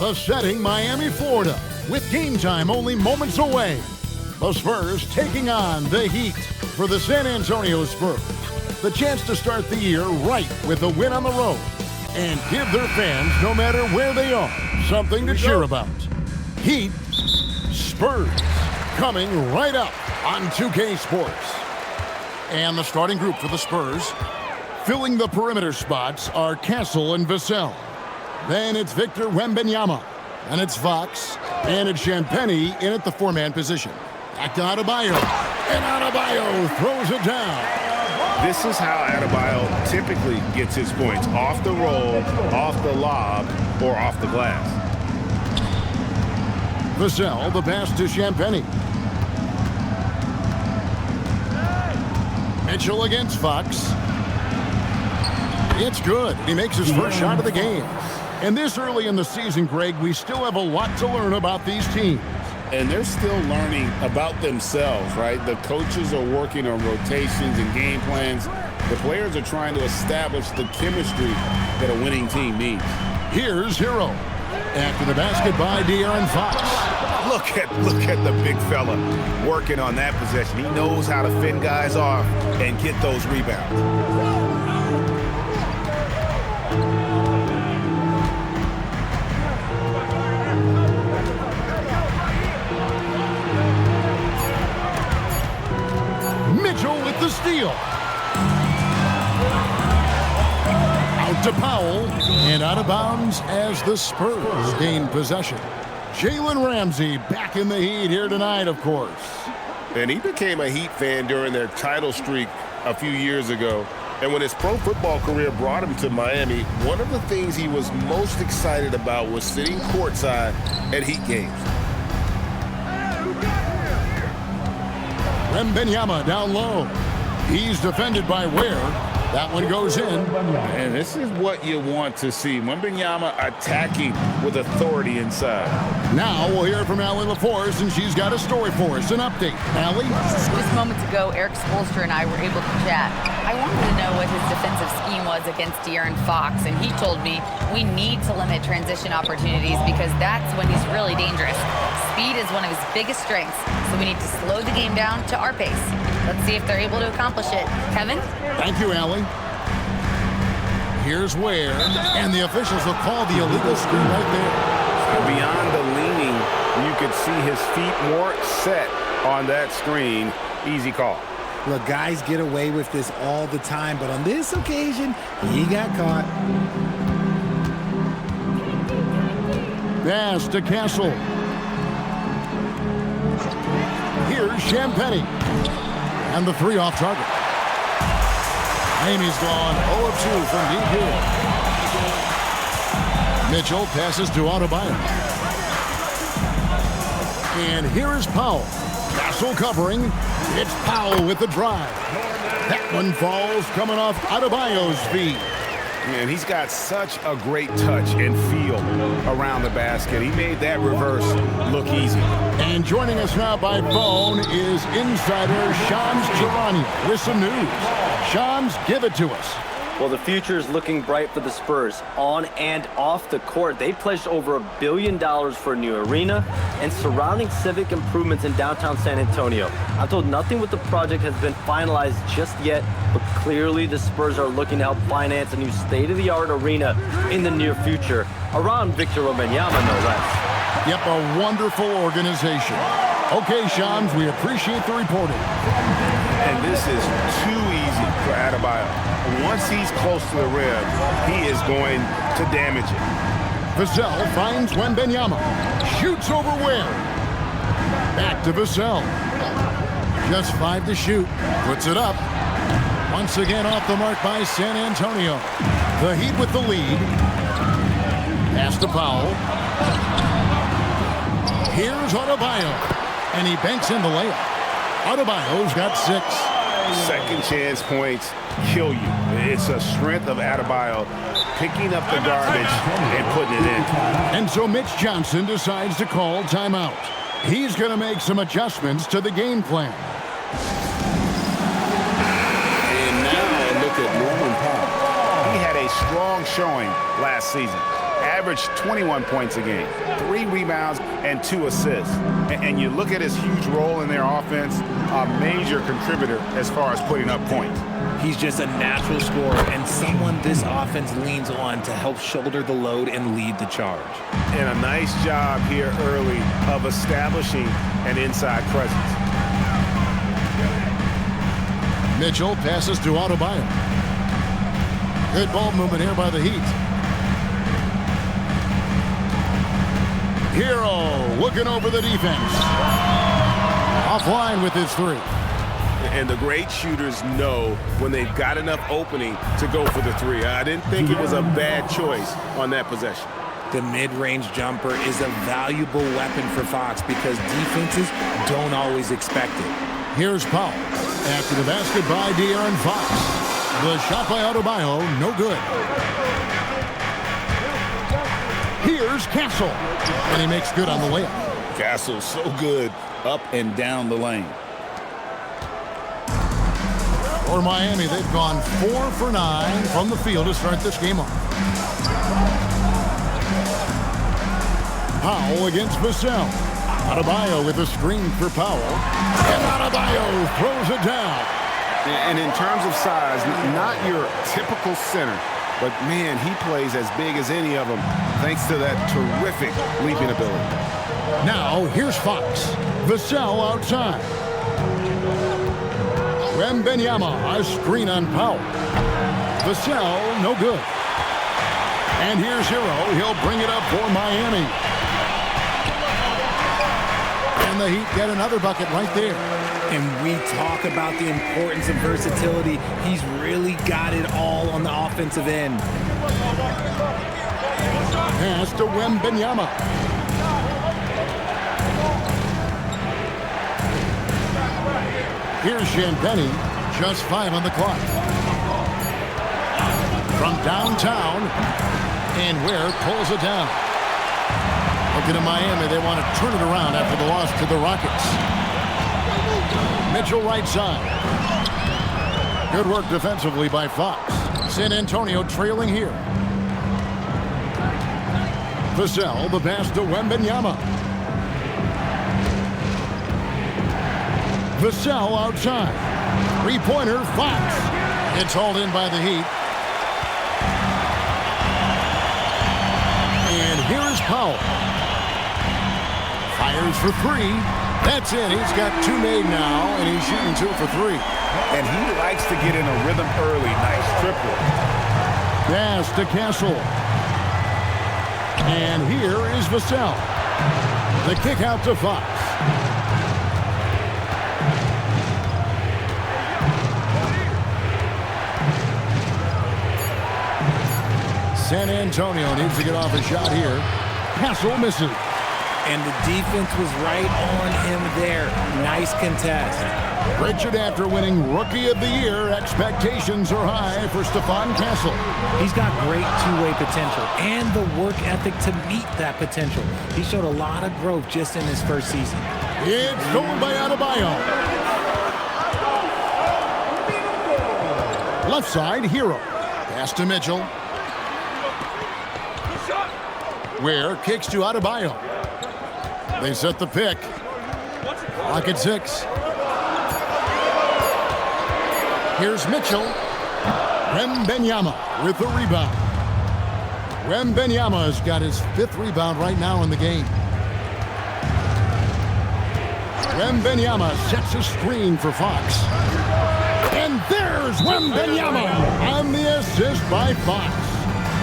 besetting Miami, Florida, with game time only moments away. The Spurs taking on the Heat. For the San Antonio Spurs, the chance to start the year right with a win on the road and give their fans, no matter where they are, something to cheer about. Heat, Spurs, coming right up on 2K Sports. And the starting group for the Spurs, filling the perimeter spots, are Castle and Vassell. Then it's Victor Wembanyama. And it's Fox. And it's Champagnie in at the four-man position. Back to Adebayo. And Adebayo throws it down. This is how Adebayo typically gets his points. Off the roll, off the lob, or off the glass. Vassell, the pass to Champagnie. Mitchell against Fox. It's good. He makes his first shot of the game. And this early in the season, Greg, we still have a lot to learn about these teams. And they're still learning about themselves, right? The coaches are working on rotations and game plans. The players are trying to establish the chemistry that a winning team needs. Here's Hero. After the basket by De'Aaron Fox. Look at the big fella working on that possession. He knows how to fend guys off and get those rebounds. Mitchell with the steal. Out to Powell and out of bounds as the Spurs gain possession. Jalen Ramsey back in the Heat here tonight, of course. And he became a Heat fan during their title streak a few years ago. And when his pro football career brought him to Miami, one of the things he was most excited about was sitting courtside at Heat games. Wembanyama down low. He's defended by Ware. That one goes in. And this is what you want to see. Wembanyama attacking with authority inside. Now we'll hear from Allie LaForce, and she's got a story for us. An update. Allie? Just moments ago, Eric Spoelstra and I were able to chat. I wanted to know what his defensive scheme was against De'Aaron Fox, and he told me we need to limit transition opportunities because that's when he's really dangerous. Speed is one of his biggest strengths, so we need to slow the game down to our pace. Let's see if they're able to accomplish it. Kevin? Thank you, Allie. Here's Ware, and the officials will call the illegal screen right there. Beyond the leaning, you could see his feet more set on that screen. Easy call. Look, guys get away with this all the time, but on this occasion, he got caught. Pass to Castle. Here's Champagnie. And the three off target. Amy's gone 0 of 2 from deep here. Mitchell passes to Adebayo. And here is Powell. Castle covering. It's Powell with the drive. That one falls coming off Adebayo's feet. Man, he's got such a great touch and feel around the basket. He made that reverse look easy. And joining us now by phone is insider Shams Charania with some news. Shams, give it to us. Well, the future is looking bright for the Spurs. On and off the court, they pledged over $1 billion for a new arena and surrounding civic improvements in downtown San Antonio. I'm told nothing with the project has been finalized just yet, but clearly the Spurs are looking to help finance a new state-of-the-art arena in the near future, around Victor Wembanyama, no less. Yep, a wonderful organization. Okay, Shams, we appreciate the reporting. And this is too easy for Adebayo. Once he's close to the rim, he is going to damage it. Vassell finds Wembanyama. Shoots over Ware. Back to Vassell. Just 5 to shoot. Puts it up. Once again off the mark by San Antonio. The Heat with the lead. Pass to Powell. Here's Adebayo. And he banks in the layup. Adebayo's got 6. Second chance points kill you. It's a strength of Adebayo picking up the garbage and putting it in. And so Mitch Johnson decides to call timeout. He's going to make some adjustments to the game plan. And now look at Norman Powell. He had a strong showing last season. averaged 21 points a game, 3 rebounds, and 2 assists. And you look at his huge role in their offense, a major contributor as far as putting up points. He's just a natural scorer and someone this offense leans on to help shoulder the load and lead the charge. And a nice job here early of establishing an inside presence. Mitchell passes to Adebayo. Good ball movement here by the Heat. Hero looking over the defense. Offline with his 3. And the great shooters know when they've got enough opening to go for the 3. I didn't think it was a bad choice on that possession. The mid-range jumper is a valuable weapon for Fox because defenses don't always expect it. Here's Powell. After the basket by De'Aaron Fox. The shot by Adebayo, no good. Here's Castle. And he makes good on the layup. Castle's so good up and down the lane. For Miami, they've gone 4 for 9 from the field to start this game off. Powell against Vassell. Adebayo with a screen for Powell. And Adebayo throws it down. And in terms of size, not your typical center, but man, he plays as big as any of them thanks to that terrific leaping ability. Now, here's Fox. Vassell outside. Wembanyama, a screen on Powell. Vassell, no good. And here's Hero. He'll bring it up for Miami. And the Heat get another bucket right there. And we talk about the importance of versatility. He's really got it all on the offensive end. Pass to Wembanyama. Here's Champagnie, just 5 on the clock. From downtown, and Ware pulls it down. Looking at Miami, they want to turn it around after the loss to the Rockets. Mitchell right side. Good work defensively by Fox. San Antonio trailing here. Vassell, the pass to Wembanyama. Vassell outside. 3-pointer, Fox. It's hauled in by the Heat. And here is Powell. Fires for 3. That's it. He's got 2 made now, and he's shooting 2 for 3. And he likes to get in a rhythm early. Nice triple. Pass to Castle. And here is Vassell. The kick out to Fox. San Antonio needs to get off a shot here. Castle misses. And the defense was right on him there. Nice contest. Richard, after winning Rookie of the Year, expectations are high for Stephon Castle. He's got great two-way potential and the work ethic to meet that potential. He showed a lot of growth just in his first season. It's stolen by Adebayo. Left side, Hero. Pass to Mitchell. Ware kicks to Adebayo. They set the pick. Clock at 6. Here's Mitchell. Wembanyama with the rebound. Wembanyama has got his 5th rebound right now in the game. Wembanyama sets a screen for Fox. And there's Wembanyama on the assist by Fox.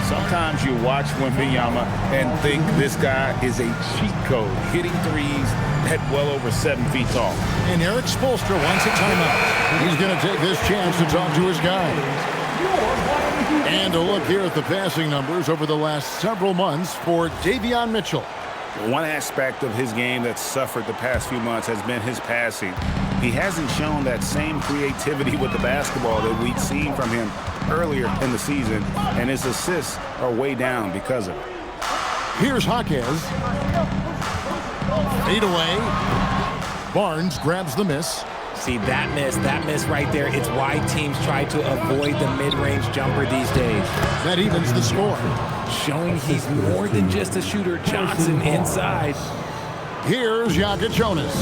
Sometimes you watch Wembanyama and think this guy is a cheat code, hitting threes at well over 7 feet tall. And Eric Spoelstra wants a timeout. He's going to take this chance to talk to his guy. And a look here at the passing numbers over the last several months for Davion Mitchell. One aspect of his game that's suffered the past few months has been his passing. He hasn't shown that same creativity with the basketball that we'd seen from him earlier in the season, and his assists are way down because of it. Here's Jaquez. Fade away. Barnes grabs the miss. See, that miss right there, it's why teams try to avoid the mid-range jumper these days. That evens the score. Showing he's more than just a shooter. Johnson inside. Here's Jonas.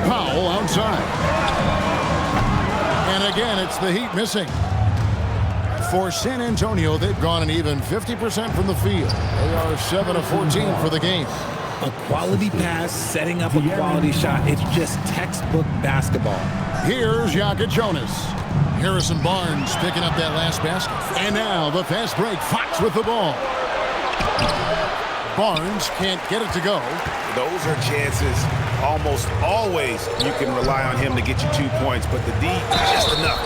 Powell outside. And again, it's the Heat missing. For San Antonio, they've gone an even 50% from the field. They are 7 of 14 for the game. A quality pass, setting up a quality shot. It's just textbook basketball. Here's Jonas. Harrison Barnes picking up that last basket. And now the fast break. Fox with the ball. Barnes can't get it to go. Those are chances. Almost always you can rely on him to get you 2 points, but the D just enough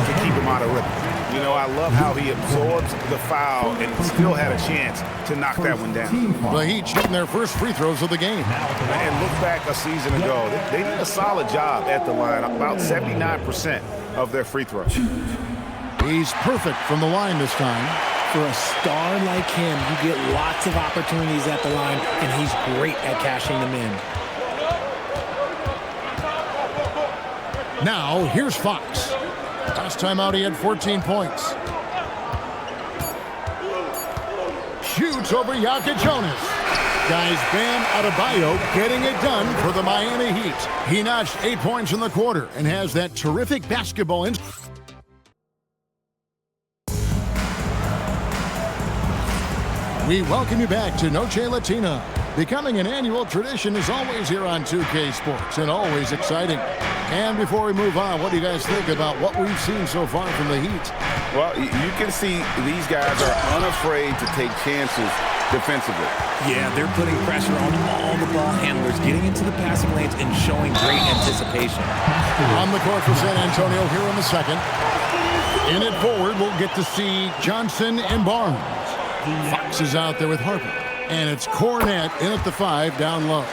to keep him out of rhythm. You know, I love how he absorbs the foul and still had a chance to knock that one down. The Heat shooting their first free throws of the game. And look back a season ago. They did a solid job at the line, about 79% of their free throws. He's perfect from the line this time. For a star like him, you get lots of opportunities at the line, and he's great at cashing them in. Now, here's Fox. Last time out, he had 14 points. Shoots over Jonas. Guys, Bam Adebayo getting it done for the Miami Heat. He notched 8 points in the quarter and has that terrific basketball in. We welcome you back to Noche Latina. Becoming an annual tradition is always here on 2K Sports and always exciting. And before we move on, what do you guys think about what we've seen so far from the Heat? Well, you can see these guys are unafraid to take chances defensively. Yeah, they're putting pressure on all the ball handlers, getting into the passing lanes and showing great anticipation. On the court for San Antonio here in the second. In it forward, we'll get to see Johnson and Barnes. Fox is out there with Harper. And it's Cornette in at the 5 down low.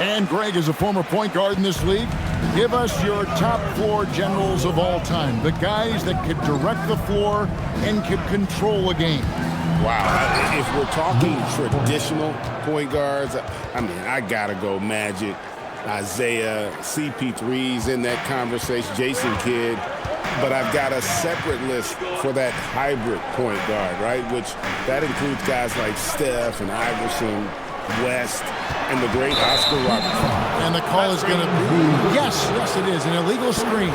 And Greg is a former point guard in this league. Give us your top floor generals of all time. The guys that could direct the floor and could control a game. Wow. If we're talking traditional point guards, I mean, I got to go Magic, Isaiah, CP3's in that conversation, Jason Kidd. But I've got a separate list for that hybrid point guard, right? Which that includes guys like Steph and Iverson, West, and the great Oscar Robertson. And the call is going to be, yes, it is, an illegal screen.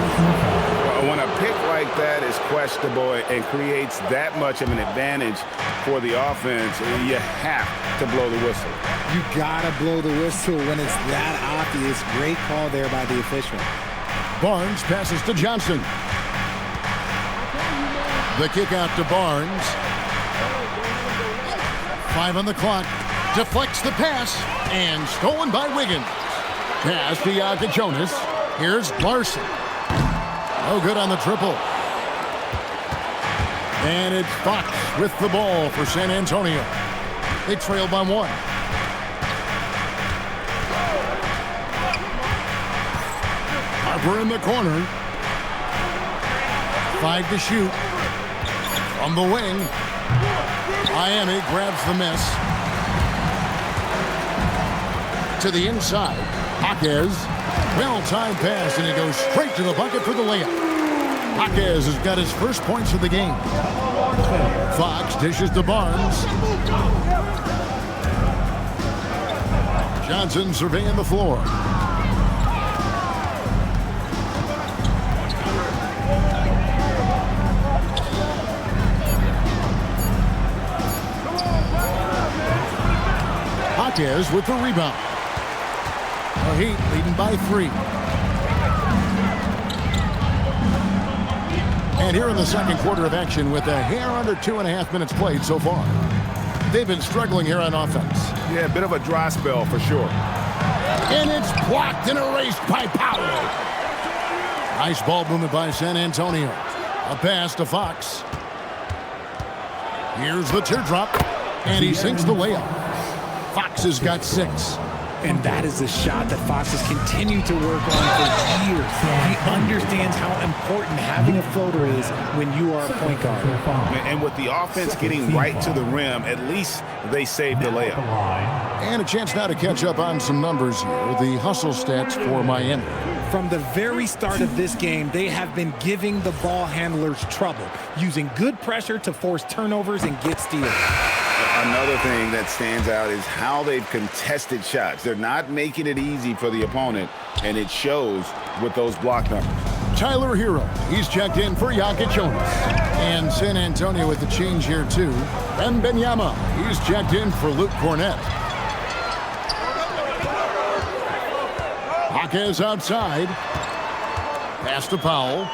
When a pick like that is questionable and creates that much of an advantage for the offense, you have to blow the whistle. You got to blow the whistle when it's that obvious. Great call there by the official. Barnes passes to Johnson. The kick out to Barnes. 5 on the clock. Deflects the pass. And stolen by Wiggins. Pass to Jonas. Here's Larson. No good on the triple. And it's Fox with the ball for San Antonio. They trail by 1. Harper in the corner. 5 to shoot. On the wing. Miami grabs the miss. To the inside. Jaquez. Well-timed pass, and he goes straight to the bucket for the layup. Jaquez has got his first points of the game. Fox dishes to Barnes. Johnson surveying the floor. Jaquez with the rebound. The Heat leading by 3. And here in the second quarter of action with a hair under 2.5 minutes played so far. They've been struggling here on offense. Yeah, a bit of a dry spell for sure. And it's blocked and erased by Powell. Nice ball movement by San Antonio. A pass to Fox. Here's the teardrop. And he sinks the layup. Fox has got 6. And that is the shot that Fox has continued to work on for years. He understands how important having a floater is when you are a point guard. And with the offense getting right to the rim, at least they saved the layup. And a chance now to catch up on some numbers here. The hustle stats for Miami. From the very start of this game, they have been giving the ball handlers trouble, using good pressure to force turnovers and get steals. Another thing that stands out is how they've contested shots. They're not making it easy for the opponent, and it shows with those block numbers. Tyler Hero, he's checked in for Jokic Jonas. And San Antonio with the change here too. Wembanyama, he's checked in for Luke Cornett. Jaquez outside. Pass to Powell.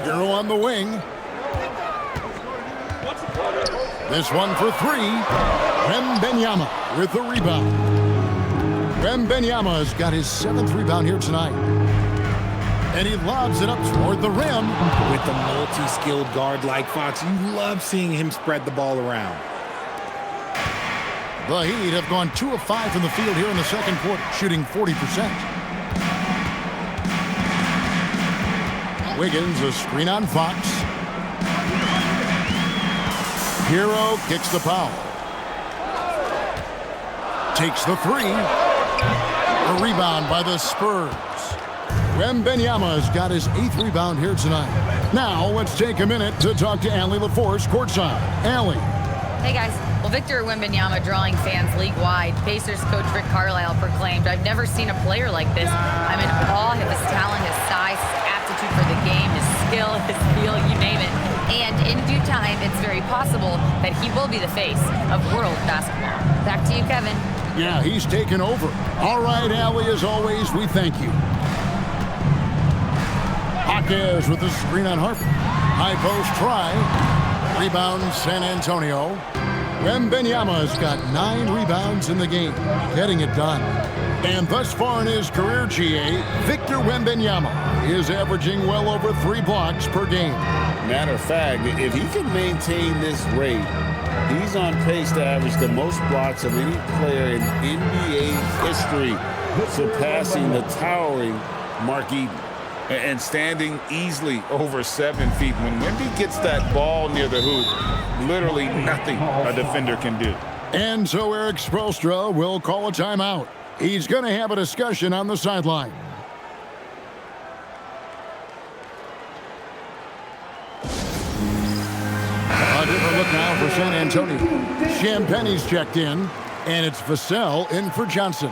Hero on the wing. This one for three. Wembanyama with the rebound. Wembanyama's got his 7th rebound here tonight. And he lobs it up toward the rim. With the multi-skilled guard like Fox, you love seeing him spread the ball around. The Heat have gone 2 of 5 from the field here in the second quarter, shooting 40%. Wiggins, a screen on Fox. Hero kicks the foul. Takes the three. A rebound by the Spurs. Wembanyama's got his 8th rebound here tonight. Now let's take a minute to talk to Allie LaForce courtside. Allie. Hey guys. Well, Victor Wembanyama drawing fans league-wide. Pacers coach Rick Carlisle proclaimed, "I've never seen a player like this. I'm in awe of his talent, his size, his aptitude for the game, his skill, his feel, you name it." And in due time, it's very possible that he will be the face of world basketball. Back to you, Kevin. Yeah, he's taken over. All right, Allie, as always, we thank you. Jaquez with the screen on Harper. High post try. Rebound San Antonio. Wembanyama's got 9 rebounds in the game, getting it done. And thus far in his career, GA, Victor Wembanyama is averaging well over 3 blocks per game. Matter of fact, if he can maintain this rate, he's on pace to average the most blocks of any player in NBA history, surpassing the towering Mark Eaton and standing easily over 7 feet. When Wemby gets that ball near the hoop, literally nothing a defender can do. And so Eric Spoelstra will call a timeout. He's going to have a discussion on the sideline. A different look now for San Antonio. Champagne's checked in, and it's Vassell in for Johnson.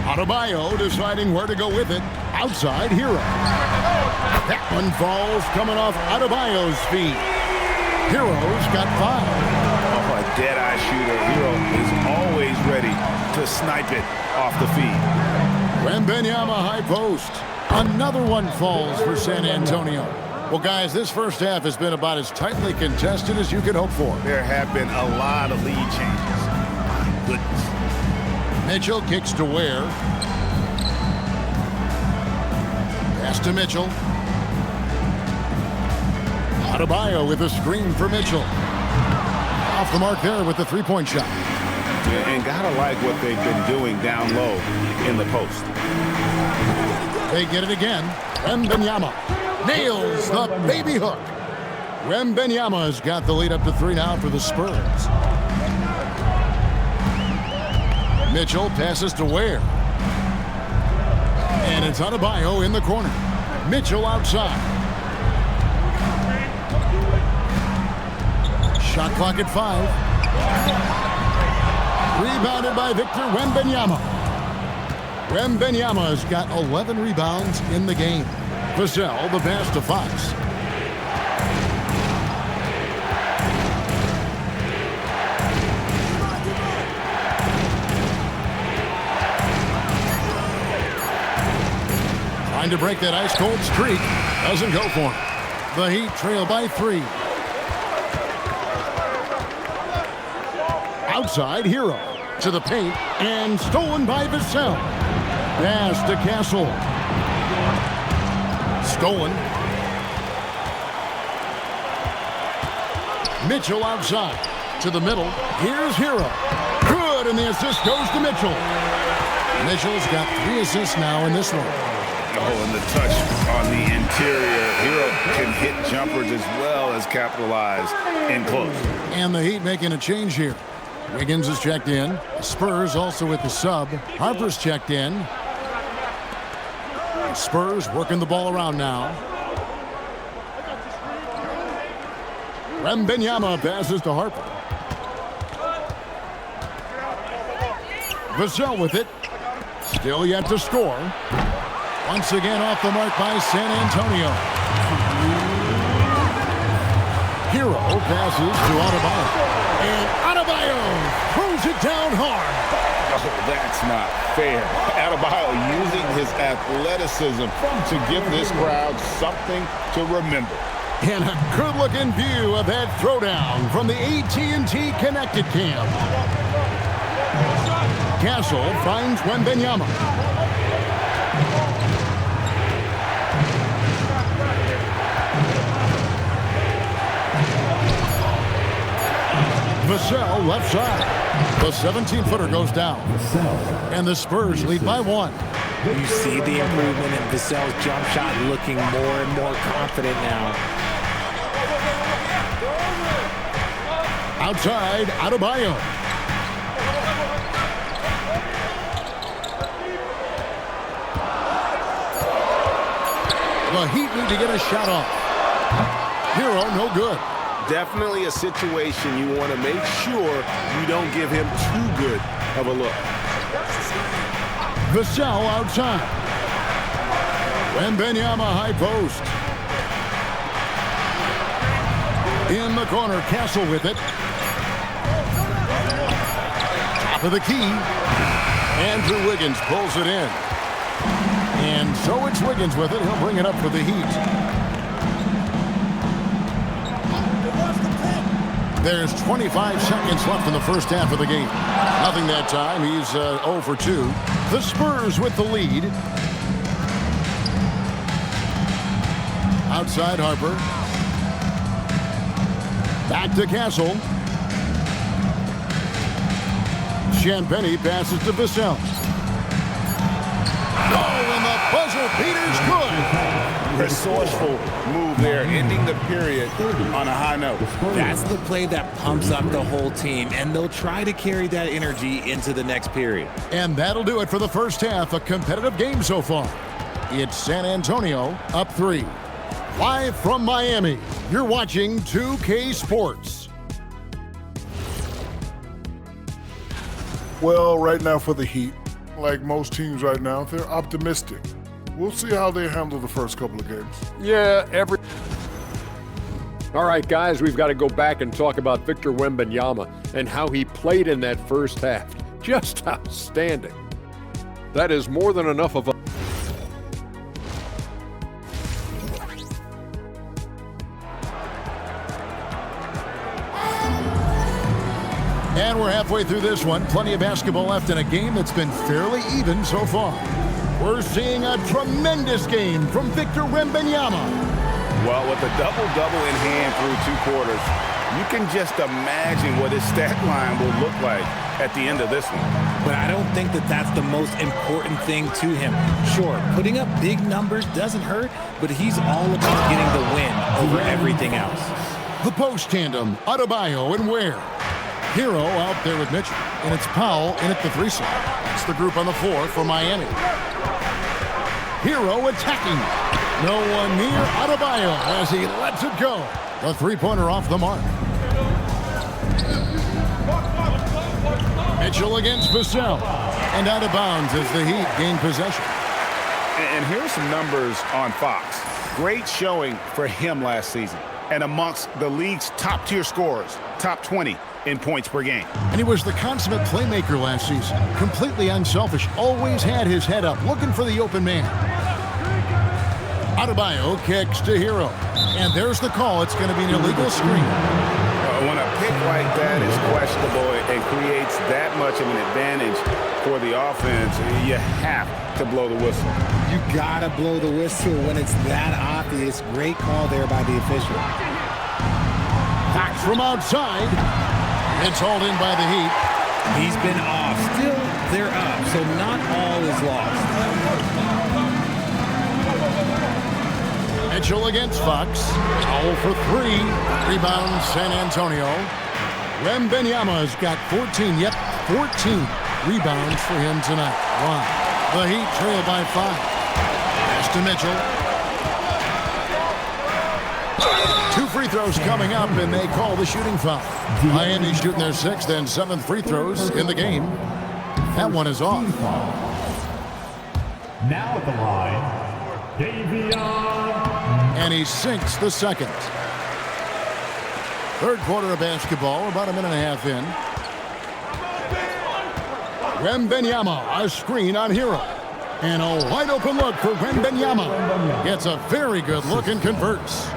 Adebayo deciding where to go with it. Outside, Hero. That one falls coming off Adebayo's feet. Hero's got 5. Oh, a dead-eye shooter. Hero is always ready to snipe it off the feed. Wembanyama high post. Another one falls for San Antonio. Well, guys, this first half has been about as tightly contested as you could hope for. There have been a lot of lead changes. My goodness. Mitchell kicks to Ware. Pass to Mitchell. Adebayo with a screen for Mitchell. Off the mark there with the three-point shot. And gotta like what they've been doing down low in the post. They get it again. Wembanyama nails the baby hook. Wembanyama's got the lead up to 3 now for the Spurs. Mitchell passes to Ware. And it's Adebayo in the corner. Mitchell outside. Shot clock at 5. Rebounded by Victor Wembanyama. Wembanyama's got 11 rebounds in the game. Vassell, the pass to Fox. Trying to break that ice-cold streak. Doesn't go for him. The Heat trail by 3. Outside, Hero to the paint, and stolen by Vassell. Pass to Castle. Stolen. Mitchell outside to the middle. Here's Hero. Good, and the assist goes to Mitchell. Mitchell's got 3 assists now in this one. Oh, and the touch on the interior. Hero can hit jumpers as well as capitalize in close. And the Heat making a change here. Wiggins is checked in. The Spurs also with the sub. Harper's checked in. The Spurs working the ball around now. Wembanyama passes to Harper. Vassell with it. Still yet to score. Once again off the mark by San Antonio. Hero passes to Adebayo. And Adebayo throws it down hard. Oh, that's not fair. Adebayo using his athleticism to give this crowd something to remember. And a good-looking view of that throwdown from the AT&T Connected Cam. Castle finds Wembanyama. Vassell left side. The 17-footer goes down. And the Spurs lead by 1. You see the improvement in Vassell's jump shot, looking more and more confident now. Outside, Adebayo. The Heat need to get a shot off. Hero, no good. Definitely a situation you want to make sure you don't give him too good of a look. Vassell outside. Wembanyama high post. In the corner, Castle with it. Top of the key. Andrew Wiggins pulls it in. And so it's Wiggins with it. He'll bring it up for the Heat. There's 25 seconds left in the first half of the game. Nothing that time. He's 0 for 2. The Spurs with the lead. Outside Harper. Back to Castle. Champagnie passes to Vassell. Oh, and the buzzer beater's good. Resourceful move there, ending the period on a high note. That's the play that pumps up the whole team, and they'll try to carry that energy into the next period. And that'll do it for the first half. A competitive game so far. It's San Antonio up 3. Live from Miami, you're watching 2K Sports. Well, right now for the Heat, like most teams right now, they're optimistic. We'll see how they handle the first couple of games. Yeah, All right, guys, we've got to go back and talk about Victor Wembanyama and how he played in that first half. Just outstanding. That is more than enough of a... And we're halfway through this one. Plenty of basketball left in a game that's been fairly even so far. We're seeing a tremendous game from Victor Wembanyama. Well, with a double-double in hand through 2 quarters, you can just imagine what his stat line will look like at the end of this one. But I don't think that that's the most important thing to him. Sure, putting up big numbers doesn't hurt, but he's all about getting the win over everything else. The post tandem, Adebayo and Ware. Hero out there with Mitchell, and it's Powell in at the 3 slot. It's the group on the floor for Miami. Hero attacking. No one near Adebayo as he lets it go. The 3-pointer off the mark. Mitchell against Vassell. And out of bounds as the Heat gain possession. And here's some numbers on Fox. Great showing for him last season. And amongst the league's top-tier scorers, top 20 in points per game. And he was the consummate playmaker last season. Completely unselfish. Always had his head up, looking for the open man. Adebayo kicks to Hero. And there's the call. It's going to be an illegal screen. When a pick like that is questionable and creates that much of an advantage for the offense, you have to blow the whistle. You got to blow the whistle when it's that obvious. Great call there by the official. Fox from outside. It's hauled in by the Heat. He's been off. Still, they're up, so not all is lost. Mitchell against Fox. Foul for 3. Rebound San Antonio. Wembanyama's got 14. Yep, 14 rebounds for him tonight. Wow. The Heat trail by 5. Pass to Mitchell. 2 free throws coming up, and they call the shooting foul. Miami shooting their 6th and 7th free throws in the game. That one is off. Now at the line, Davion. And he sinks the second. Third quarter of basketball, about a minute and a half in. Wembanyama, a screen on Hero. And a wide open look for Wembanyama. Gets a very good look and converts.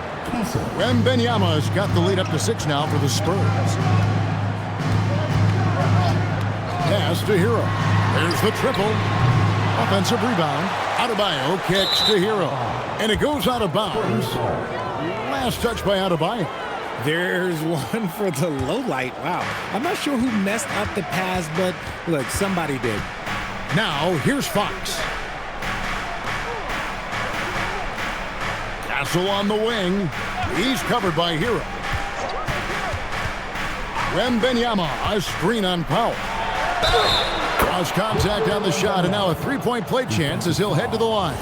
Wembanyama's got the lead up to 6 now for the Spurs. Pass to Hero. There's the triple. Offensive rebound. Adebayo kicks to Hero. And it goes out of bounds. Last touch by Adebayo. There's one for the low light. Wow. I'm not sure who messed up the pass, but look, somebody did. Now, here's Fox. Castle on the wing. He's covered by Hero. Wembanyama, a screen on Powell. Cross contact on the shot, and now a three-point play chance as he'll head to the line.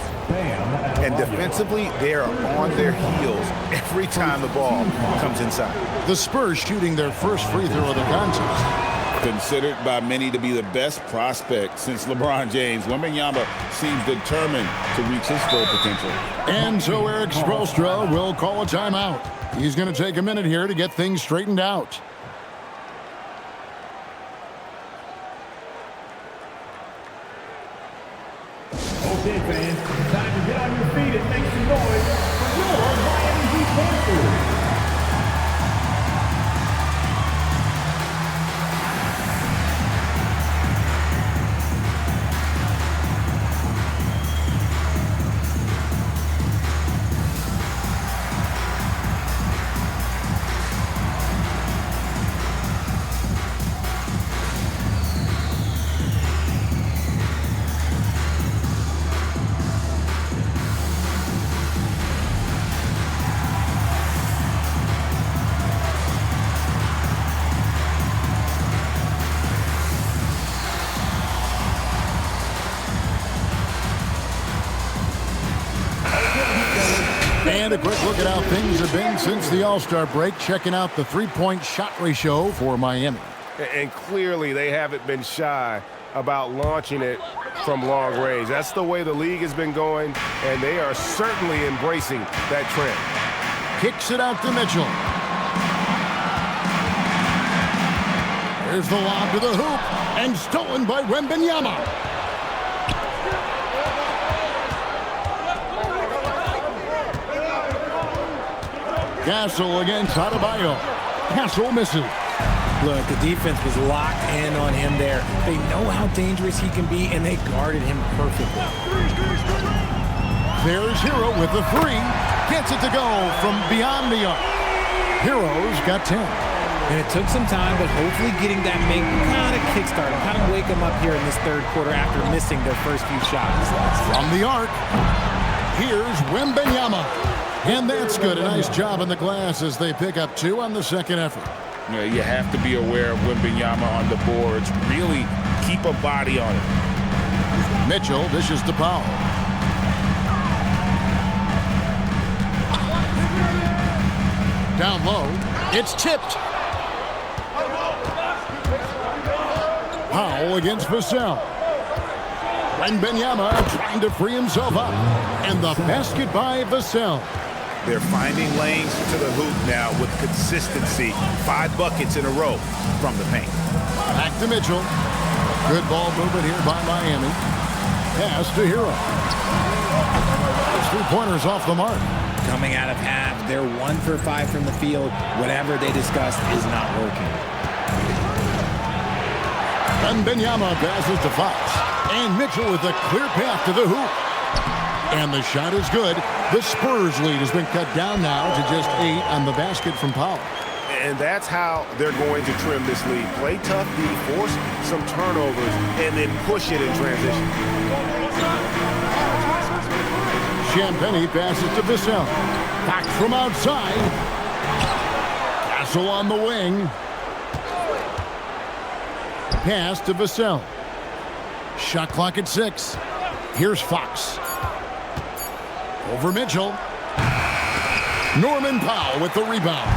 And defensively, they are on their heels every time the ball comes inside. The Spurs shooting their first free throw of the contest. Considered by many to be the best prospect since LeBron James, Wembanyama seems determined to reach his full potential. And so Eric Spoelstra will call a timeout. He's going to take a minute here to get things straightened out. Okay, fans, time to get on your feet and make some noise for your Miami Heat Panthers. And a quick look at how things have been since the All-Star break, checking out the three-point shot ratio for Miami. And clearly they haven't been shy about launching it from long range. That's the way the league has been going, and they are certainly embracing that trend. Kicks it out to Mitchell. There's the lob to the hoop, and stolen by Wembanyama. Castle against Adebayo. Castle misses. Look, the defense was locked in on him there. They know how dangerous he can be, and they guarded him perfectly. There's Hero with the 3. Gets it to go from beyond the arc. Hero's got 10. And it took some time, but hopefully getting that make kind of kickstart him, kind of wake him up here in this third quarter after missing their first few shots. From the arc, here's Wembanyama. And that's good. A nice job in the glass as they pick up 2 on the second effort. You have to be aware of Wembanyama on the boards. Really keep a body on it. Mitchell dishes to Powell. Down low. It's tipped. Powell against Vassell. Wembanyama trying to free himself up. And the basket by Vassell. They're finding lanes to the hoop now with consistency. 5 buckets in a row from the paint. Back to Mitchell. Good ball movement here by Miami. Pass to Hero. three-pointers off the mark. Coming out of half, they're 1 for 5 from the field. Whatever they discussed is not working. Wembanyama passes to Fox. And Mitchell with a clear path to the hoop. And the shot is good. The Spurs lead has been cut down now to just 8 on the basket from Powell. And that's how they're going to trim this lead. Play tough D, force some turnovers, and then push it in transition. Champagnie passes to Vassell. Back from outside. Castle on the wing. Pass to Vassell. Shot clock at 6. Here's Fox. Over Mitchell. Norman Powell with the rebound.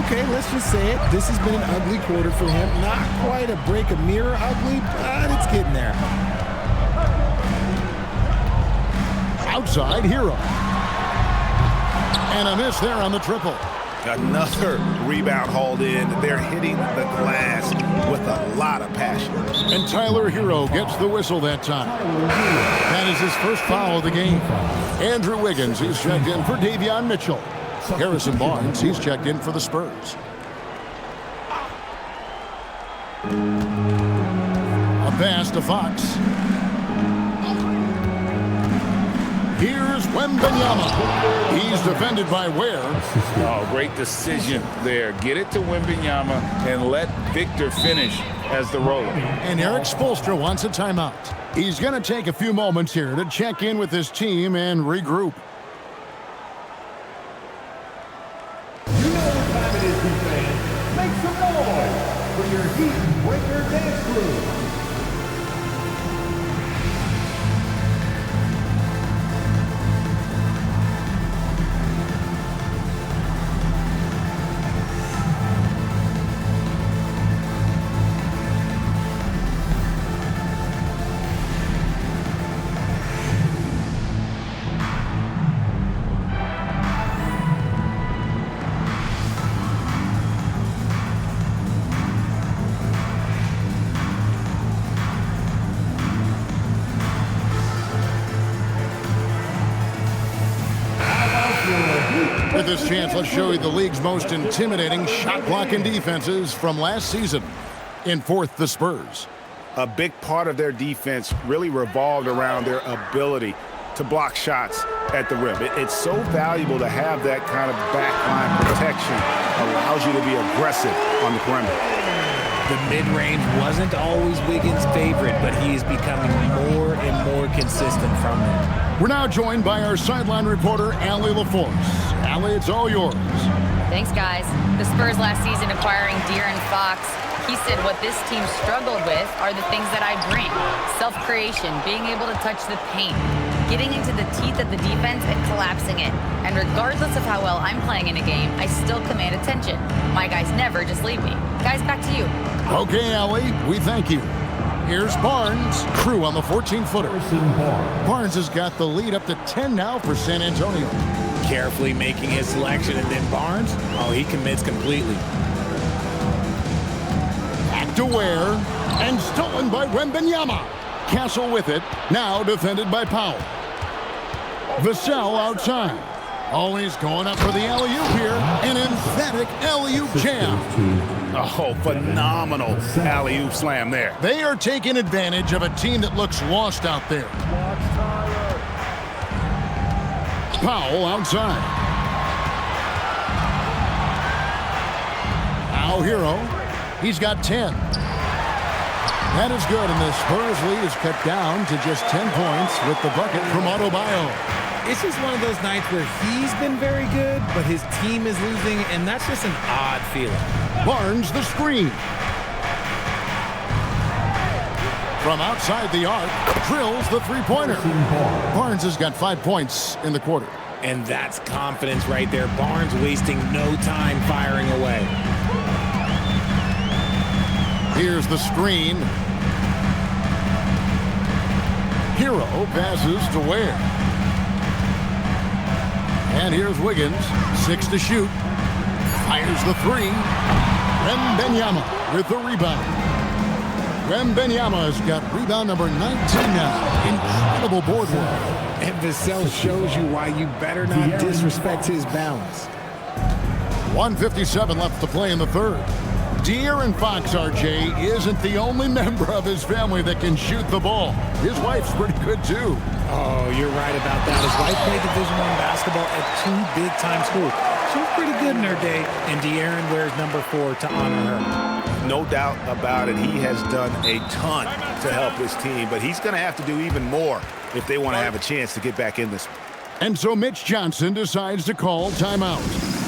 Okay, let's just say it. This has been an ugly quarter for him. Not quite a break a mirror ugly, but it's getting there. Outside, Hero. And a miss there on the triple. Another rebound hauled in. They're hitting the glass with a lot of passion. And Tyler Hero gets the whistle that time. That is his first foul of the game. Andrew Wiggins, he's checked in for Davion Mitchell. Harrison Barnes, he's checked in for the Spurs. A pass to Fox. Here's Wembanyama. He's defended by Ware. Oh, great decision there. Get it to Wembanyama and let Victor finish as the roller. And Eric Spoelstra wants a timeout. He's going to take a few moments here to check in with his team and regroup. You know what time it is, Heat fans. Make some noise for your Heat Breaker Dance Crew. With this chance, let's show you the league's most intimidating shot blocking defenses from last season. In fourth, the Spurs. A big part of their defense really revolved around their ability to block shots at the rim. It's so valuable to have that kind of backline protection. Allows you to be aggressive on the perimeter. The mid-range wasn't always Wiggins' favorite, but he is becoming more and more consistent from there. We're now joined by our sideline reporter, Allie LaForce. Allie, it's all yours. Thanks, guys. The Spurs last season acquiring De'Aaron Fox. He said what this team struggled with are the things that I bring. Self-creation, being able to touch the paint, getting into the teeth of the defense and collapsing it. And regardless of how well I'm playing in a game, I still command attention. My guys never just leave me. Guys, back to you. Okay, Allie, we thank you. Here's Barnes. Crew on the 14-footer. Barnes has got the lead up to 10 now for San Antonio. Carefully making his selection, and then Barnes, he commits completely. Back to Ware, and stolen by Wembanyama. Castle with it, now defended by Powell. Vassell outside. Always going up for the alley-oop here. An emphatic alley-oop jam. Oh, phenomenal alley-oop slam there. They are taking advantage of a team that looks lost out there. Powell outside. Now Hero. He's got 10. That is good, and the Spurs lead is cut down to just 10 points with the bucket from Adebayo. It's just one of those nights where he's been very good, but his team is losing, and that's just an odd feeling. Barnes the screen. From outside the arc, drills the three-pointer. Barnes has got 5 points in the quarter. And that's confidence right there. Barnes wasting no time firing away. Here's the screen. Hero passes to Ware. And here's Wiggins, 6 to shoot. Fires the 3. Wembanyama with the rebound. Wembanyama has got rebound number 19 now. Incredible board work. And Vassell shows you why you better not disrespect his balance. 1:57 left to play in the third. De'Aaron Fox, RJ, isn't the only member of his family that can shoot the ball. His wife's pretty good, too. Oh, you're right about that. His wife played Division I basketball at 2 big-time schools. She was pretty good in her day, and De'Aaron wears number 4 to honor her. No doubt about it. He has done a ton to help his team, but he's going to have to do even more if they want to have a chance to get back in this. And so Mitch Johnson decides to call timeout.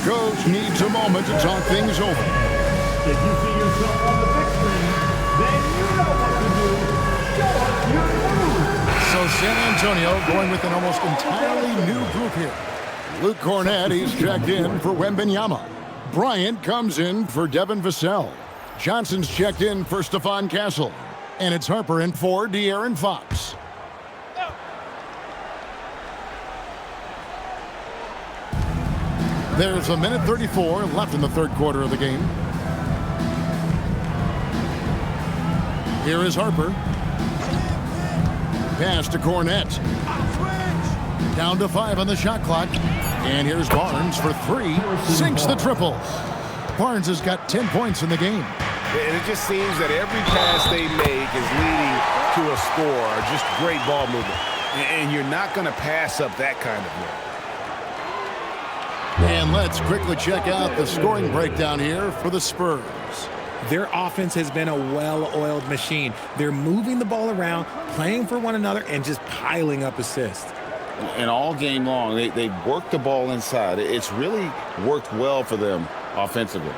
Coach needs a moment to talk things over. If you see yourself on the big screen, then you know what to do. Show us your move. So San Antonio going with an almost entirely new group here. Luke Cornett, he's checked in for Wembanyama. Bryant comes in for Devin Vassell. Johnson's checked in for Stephon Castle. And it's Harper in for De'Aaron Fox. There's a minute 34 left in the third quarter of the game. Here is Harper. Pass to Cornett. Down to 5 on the shot clock. And here's Barnes for 3. Sinks the triple. Barnes has got 10 points in the game. And it just seems that every pass they make is leading to a score, or just great ball movement. And you're not going to pass up that kind of look. And let's quickly check out the scoring breakdown here for the Spurs. Their offense has been a well-oiled machine. They're moving the ball around, playing for one another, and just piling up assists. And all game long, they've worked the ball inside. It's really worked well for them offensively.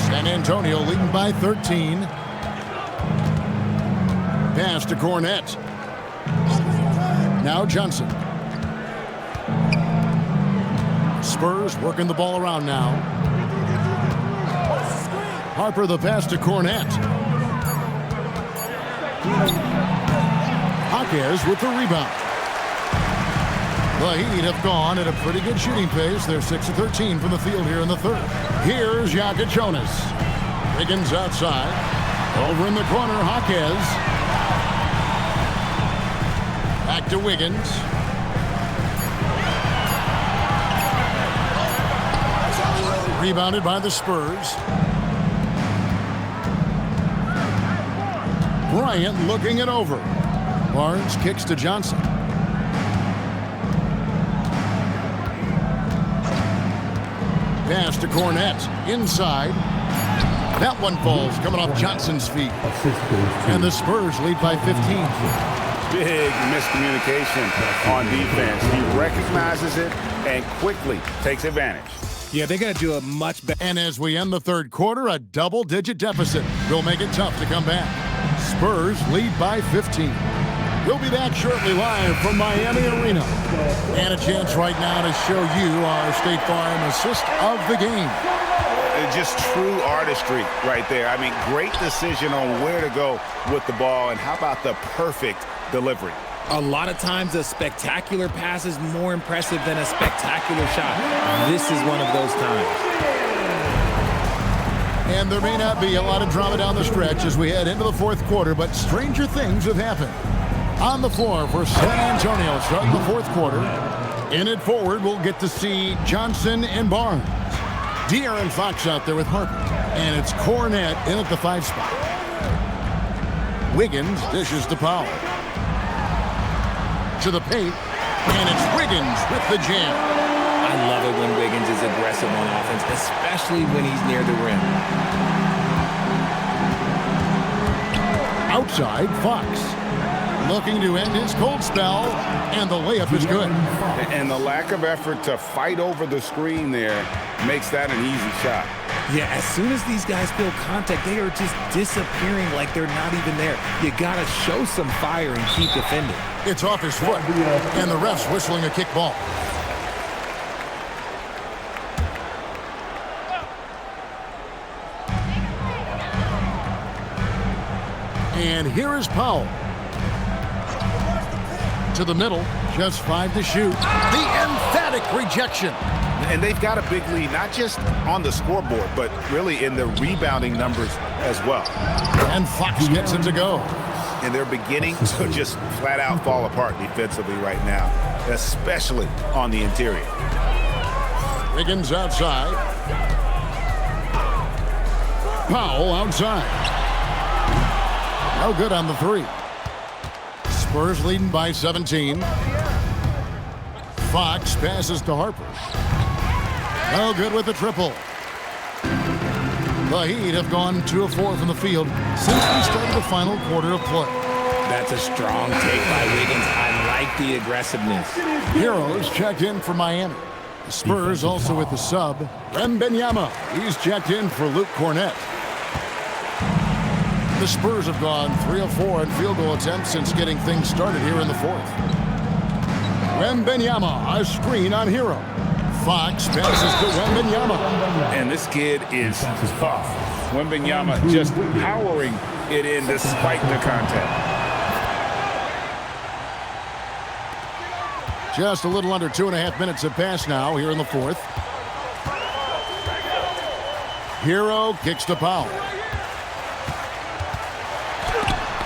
San Antonio leading by 13. Pass to Cornett. Now Johnson. Spurs working the ball around now. Harper the pass to Cornett. Jaquez with the rebound. The Heat have gone at a pretty good shooting pace. They're 6 of 13 from the field here in the third. Here's Jonas. Wiggins outside. Over in the corner, Jaquez. Back to Wiggins. Rebounded by the Spurs. Bryant looking it over. Barnes kicks to Johnson. Pass to Cornett. Inside. That one falls coming off Johnson's feet. And the Spurs lead by 15. Big miscommunication on defense. He recognizes it and quickly takes advantage. Yeah, they got to do a much better. And as we end the third quarter, a double-digit deficit will make it tough to come back. Spurs lead by 15. We'll be back shortly live from Miami Arena. And a chance right now to show you our State Farm assist of the game. Just true artistry right there. I mean, great decision on where to go with the ball, and how about the perfect delivery? A lot of times a spectacular pass is more impressive than a spectacular shot. This is one of those times. And there may not be a lot of drama down the stretch as we head into the fourth quarter, but stranger things have happened. On the floor for San Antonio starting the fourth quarter. In it forward, we'll get to see Johnson and Barnes. De'Aaron Fox out there with Harper. And it's Cornett in at the 5 spot. Wiggins dishes to Powell. To the paint. And it's Wiggins with the jam. I love it when Wiggins is aggressive on offense, especially when he's near the rim. Outside, Fox. Looking to end his cold spell, and the layup is good. And the lack of effort to fight over the screen there makes that an easy shot. Yeah, as soon as these guys feel contact, they are just disappearing like they're not even there. You got to show some fire and keep defending. It's off his foot, and the ref's whistling a kick ball. And here is Powell. to the middle. Just 5 to shoot. The emphatic rejection. And they've got a big lead, not just on the scoreboard, but really in the rebounding numbers as well. And Fox gets it to go. And they're beginning to just flat out fall apart defensively right now, especially on the interior. Wiggins outside. Powell outside. No good on the 3. Spurs leading by 17. Fox passes to Harper. No good with the triple. The Heat have gone 2 of 4 from the field since we started the final quarter of play. That's a strong take by Wiggins. I like the aggressiveness. Heroes checked in for Miami. The Spurs also with the sub. Wembanyama. He's checked in for Luke Cornett. The Spurs have gone 3 of 4 in field goal attempts since getting things started here in the 4th. Wembanyama, a screen on Hero. Fox passes to Wembanyama. And this kid is tough. Wembanyama just powering it in despite the contact. Just a little under 2.5 minutes have passed now here in the 4th. Hero kicks to Powell.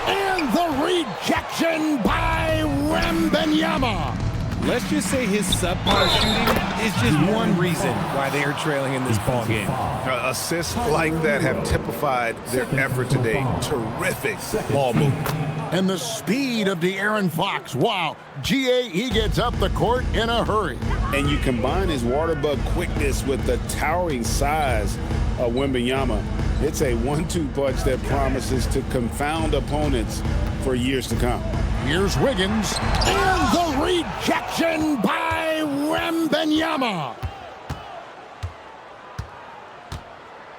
And the rejection by Wembanyama. Let's just say his subpar shooting is just one reason why they are trailing in this ball game. Assists like that have typified their effort today. Terrific ball movement. And the speed of De'Aaron Fox. Wow. GA, he gets up the court in a hurry. And you combine his water bug quickness with the towering size of Wembanyama. It's a 1-2 punch that promises to confound opponents for years to come. Here's Wiggins. And the rejection by Wembanyama.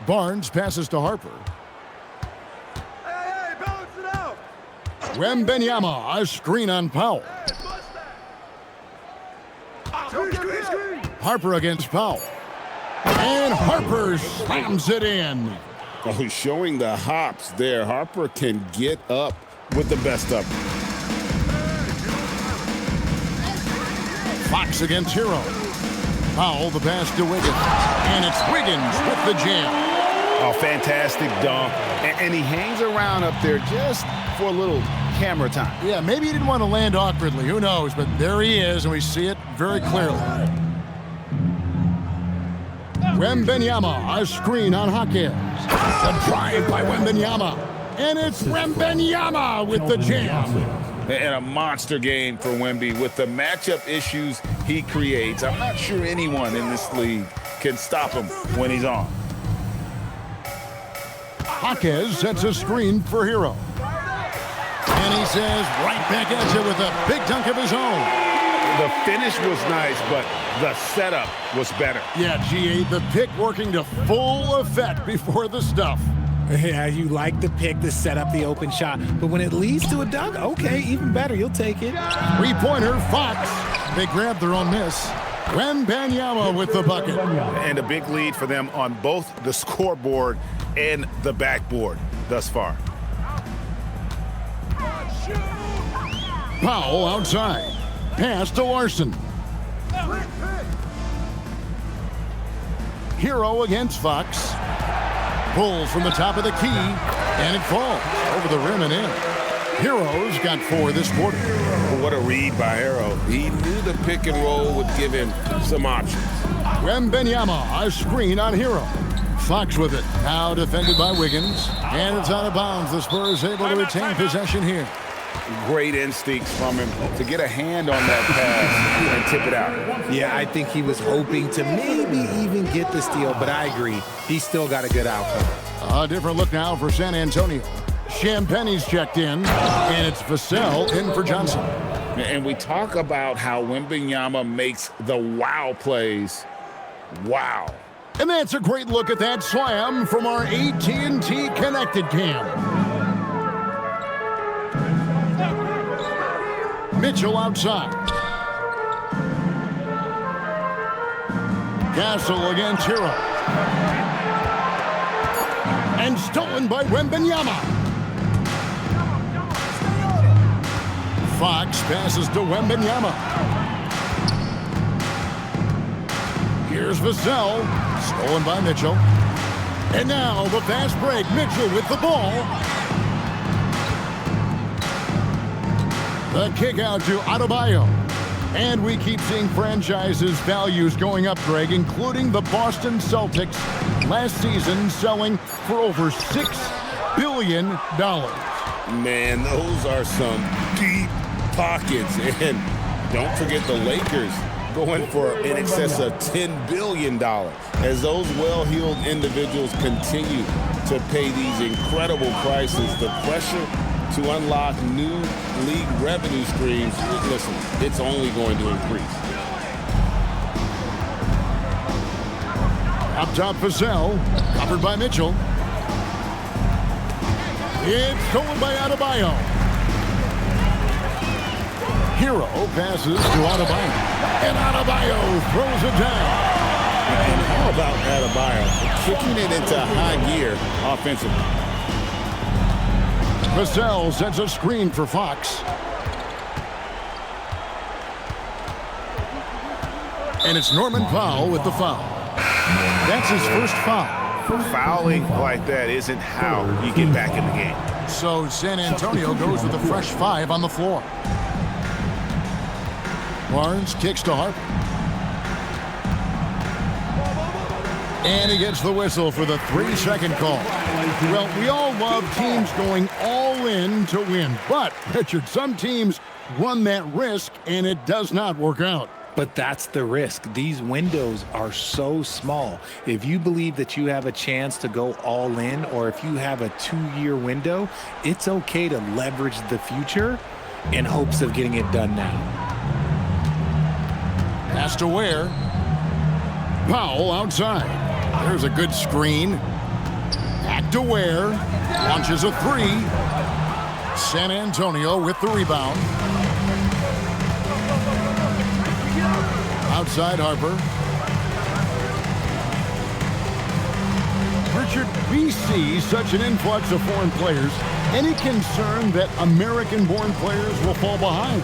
Barnes passes to Harper. Hey, balance it out. Wembanyama, a screen on Powell. Screen. Harper against Powell. And Harper slams it in. Oh, showing the hops there. Harper can get up with the best of them. Fox against Hero. Powell the pass to Wiggins. And it's Wiggins with the jam. Oh, fantastic dunk. And he hangs around up there just for a little camera time. Yeah, maybe he didn't want to land awkwardly. Who knows? But there he is, and we see it very clearly. Wembanyama, a screen on Hawkins. The drive by Wembanyama. And it's Wembanyama with the jam. And a monster game for Wemby with the matchup issues he creates. I'm not sure anyone in this league can stop him when he's on. Hawkins sets a screen for Hero. And he says right back at you with a big dunk of his own. The finish was nice, but the setup was better. Yeah, GA, the pick working to full effect before the stuff. Yeah, you like the pick to set up the open shot, but when it leads to a dunk, okay, even better, you'll take it. Three-pointer, Fox. They grab their own miss. Wembanyama with the bucket. And a big lead for them on both the scoreboard and the backboard thus far. Powell outside. Pass to Larson. Hero against Fox. Pulls from the top of the key, and it falls over the rim and in. Hero's got 4 this quarter. What a read by Hero. He knew the pick and roll would give him some options. Wembanyama, a screen on Hero. Fox with it. Now defended by Wiggins. And it's out of bounds. The Spurs able to retain possession here. Great instincts from him to get a hand on that pass and tip it out. Yeah, I think he was hoping to maybe even get the steal, but I agree. He's still got a good outcome. A different look now for San Antonio. Champagne's checked in, and it's Vassell in for Johnson. And we talk about how Wembanyama makes the wow plays. Wow. And that's a great look at that slam from our AT&T Connected Cam. Mitchell outside. Castle against Hero. And stolen by Wembanyama. Fox passes to Wembanyama. Here's Vassell, stolen by Mitchell. And now the fast break. Mitchell with the ball. The kick out to Adebayo. And we keep seeing franchises' values going up, Greg, including the Boston Celtics last season selling for over $6 billion. Man, those are some deep pockets. And don't forget the Lakers going for in excess of $10 billion. As those well-heeled individuals continue to pay these incredible prices, the pressure to unlock new league revenue streams, listen, it's only going to increase. Up top, Vassell, covered by Mitchell. It's stolen by Adebayo. Hero passes to Adebayo. And Adebayo throws it down. And how about Adebayo kicking it into high gear offensively? Vassell sets a screen for Fox. And it's Norman Powell with the foul. That's his first foul. Fouling like that isn't how you get back in the game. So San Antonio goes with a fresh 5 on the floor. Barnes kicks to Harper. And he gets the whistle for the 3-second call. Well, we all love teams going all in to win. But, Richard, some teams run that risk, and it does not work out. But that's the risk. These windows are so small. If you believe that you have a chance to go all in, or if you have a 2-year window, it's okay to leverage the future in hopes of getting it done now. Pass to Ware. Powell outside. There's a good screen. Back to Ware. Launches a 3. San Antonio with the rebound. Outside Harper. Richard, we see such an influx of foreign players. Any concern that American-born players will fall behind?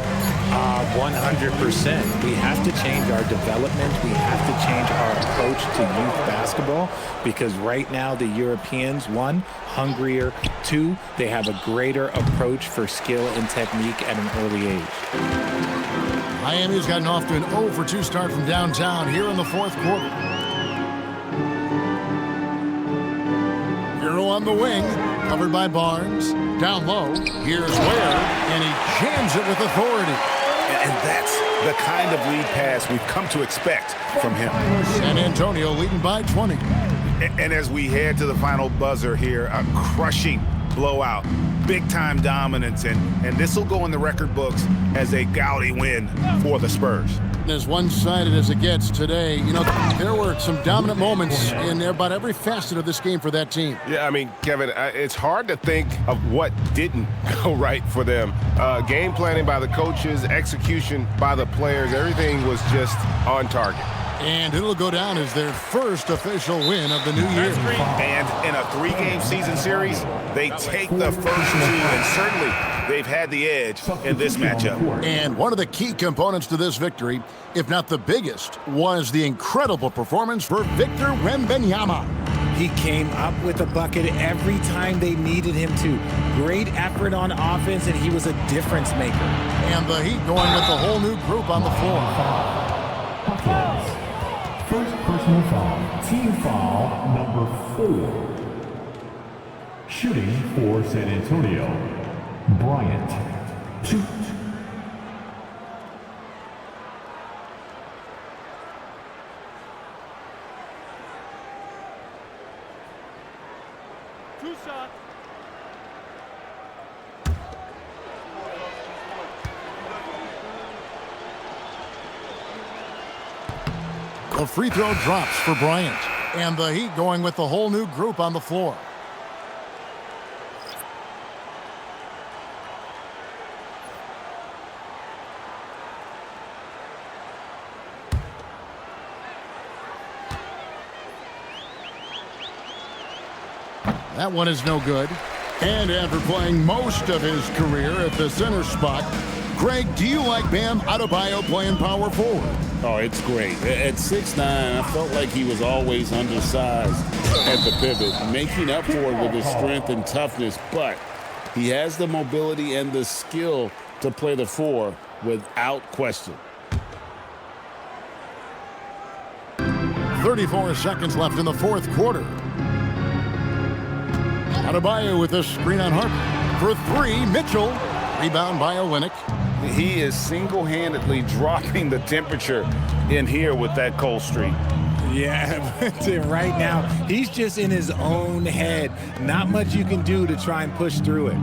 100%. We have to change our development. We have to change our approach to youth basketball because right now the Europeans, 1, hungrier, 2, they have a greater approach for skill and technique at an early age. Miami's gotten off to an 0-for-2 start from downtown here in the fourth quarter. Hero on the wing, covered by Barnes. Down low, here's Ware, and he jams it with authority. And that's the kind of lead pass we've come to expect from him. San Antonio leading by 20. And as we head to the final buzzer here, a crushing blowout, big-time dominance, and this will go in the record books as a gaudy win for the Spurs. As one-sided as it gets today, you know, there were some dominant moments in about every facet of this game for that team. Yeah, I mean, Kevin, it's hard to think of what didn't go right for them. Game planning by the coaches, execution by the players, everything was just on target. And it'll go down as their first official win of the new year. And in a 3-game season series, they take the first 2, and certainly they've had the edge in this matchup. And one of the key components to this victory, if not the biggest, was the incredible performance for Victor Wembanyama. He came up with a bucket every time they needed him to. Great effort on offense, and he was a difference maker. And the Heat going with the whole new group on the floor. First personal foul, team foul number 4. Shooting for San Antonio, Bryant. 2. Shot. The free throw drops for Bryant. And the Heat going with the whole new group on the floor. That one is no good. And after playing most of his career at the center spot, Greg, do you like Bam Adebayo playing power forward? Oh, it's great. At 6'9", I felt like he was always undersized at the pivot, making up for it with his strength and toughness, but he has the mobility and the skill to play the 4 without question. 34 seconds left in the fourth quarter. Adebayo with a screen on Harper. For 3, Mitchell. Rebound by Olynyk. He is single-handedly dropping the temperature in here with that cold streak. Yeah, right now, he's just in his own head. Not much you can do to try and push through it.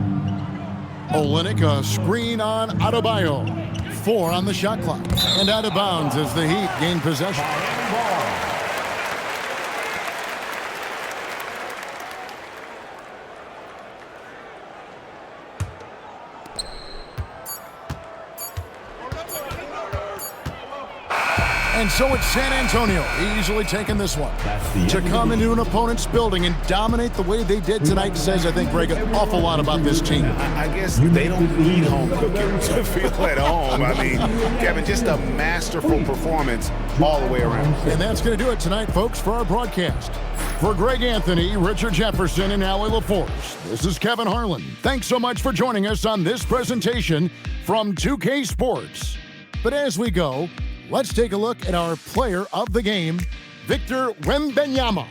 Olynyk, a screen on Adebayo. 4 on the shot clock. And out of bounds as the Heat gain possession. And so it's San Antonio, easily taking this one. To come into an opponent's building and dominate the way they did tonight says, I think, Greg, an awful lot about this team. I guess they don't need home cooking to feel at home. I mean, Kevin, just a masterful performance all the way around. And that's going to do it tonight, folks, for our broadcast. For Greg Anthony, Richard Jefferson, and Allie LaForce, this is Kevin Harlan. Thanks so much for joining us on this presentation from 2K Sports. But as we go, let's take a look at our player of the game, Victor Wembanyama.